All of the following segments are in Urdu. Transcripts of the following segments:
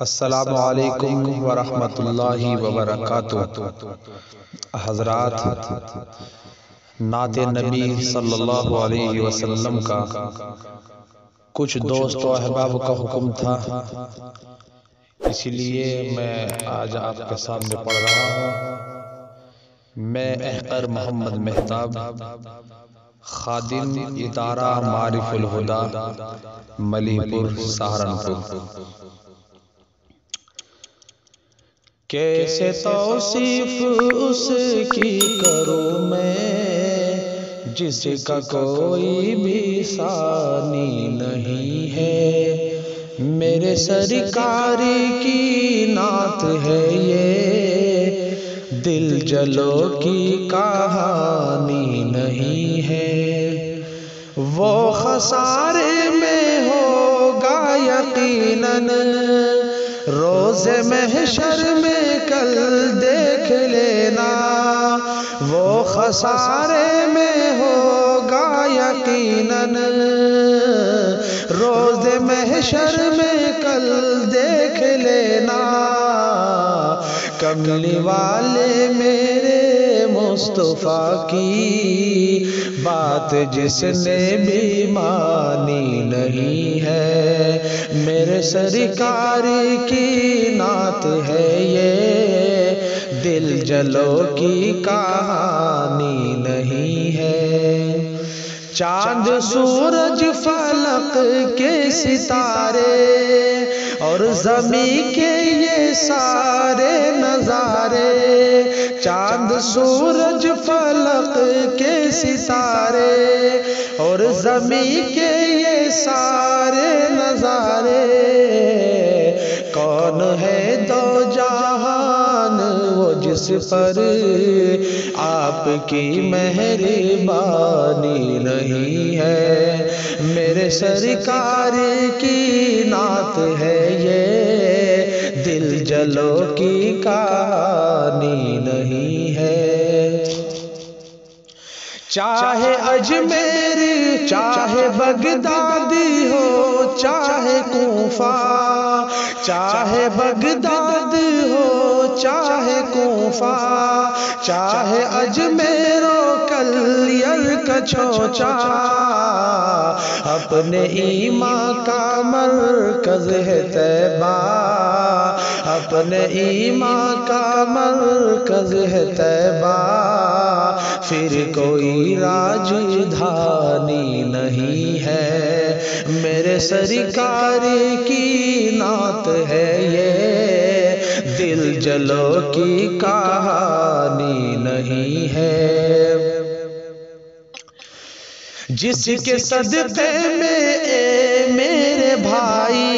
السلام علیکم ورحمۃ اللہ وبرکاتہ۔ حضرات، نعت نبی صلی اللہ علیہ وسلم کا کچھ دوست و احباب کا حکم تھا، اسی لیے میں آج آپ کے سامنے پڑھ رہا ہوں۔ میں احقر محمد مہتاب، خادم ادارہ معارف الہدا، ملی پور، سہارنپور۔ کیسے توصیف اس کی کروں میں جس کا کوئی بھی ثانی نہیں ہے۔ میرے سرکار کی نعت ہے یہ، دل جلو کی کہانی نہیں ہے۔ وہ خسارے میں ہوگا یقیناً، روز محشر میں کل دیکھ لینا۔ وہ خسارے میں ہوگا یقیناً، روز محشر میں کل دیکھ لینا۔ کملی والے میرے مصطفیٰ کی بات جس نے بھی مانی نہیں ہے، میرے سرکار کی نعت ہے یہ، دل جلو کی کہانی نہیں ہے۔ چاند سورج فلک کے ستارے اور زمین کے یہ سارے نظارے، چاند سورج فلک کے ستارے اور زمین کے یہ سارے نظارے، کون ہے دو جہان وہ جس پر آپ کی مہربانی نہیں ہے، میرے سرکار کی نعت ہے یہ، دل جلو کی کہانی نہیں ہے۔ چاہے اجمیر چاہے بغدادی ہو، چاہے کوفہ چاہے بغداد ہو، چاہے کوفہ، چاہے اجمیر و کلیل کا چھوچا، اپنے ایمان کا مرکز ہے طیبہ، اپنے ایمان کا مرکز ہے طیبہ، پھر کوئی راجدھانی نہیں ہے، میرے سرکار کی نعت ہے یہ، دل جلو کی کہانی نہیں ہے۔ جس کے صدقے میں اے میرے بھائی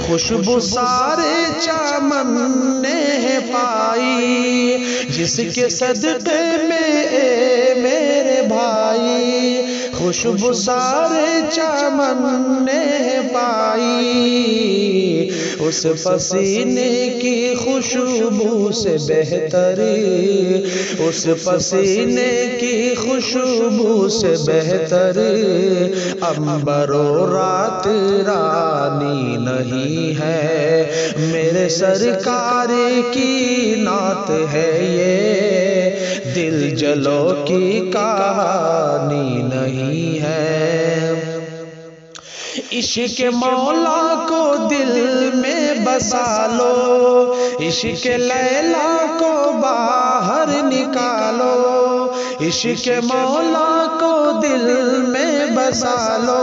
خوشبو سارے چمن نے پائی، جس کے صدقے میں اے میرے بھائی خوشبو سارے چمن نے پائی، اس پسینے کی خوشبو سے بہتر، اس پسینے کی خوشبو سے بہتر عنبر و رات رانی نہیں ہے، میرے سرکار کی نعت ہے یہ، دل جلو کی کہانی نہیں ہے۔ عشق مولا کو دل میں بسا لو، عشق لیلا کو باہر نکالو، عشق مولا کو دل میں بسا لو،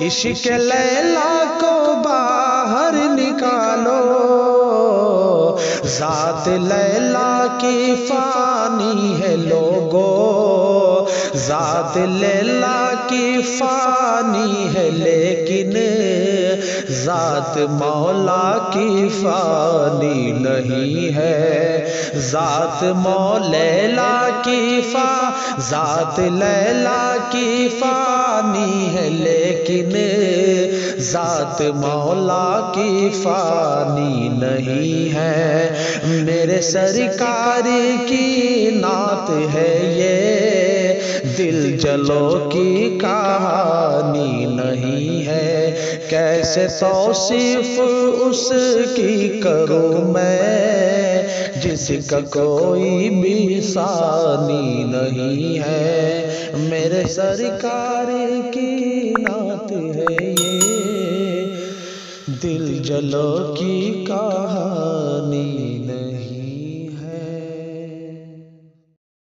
عشق لیلا کو باہر نکالو۔ ذات لیلا کی فانی ہے لوگو، ذات لیلا کی فانی ہے لیکن ذات مولا کی فانی نہیں ہے، ذات لیلا کی ذات لیلا کی فانی ہے لیکن ذات مولا کی فانی نہیں ہے، میرے سرکار کی نعت ہے یہ، دل جلو کی کہانی نہیں ہے، کیسے توصیف اس کی کروں میں، جس کا کوئی بھی ثانی نہیں ہے۔ میرے سرکار کی نعت ہے یہ، دل جلو کی کہانی نہیں۔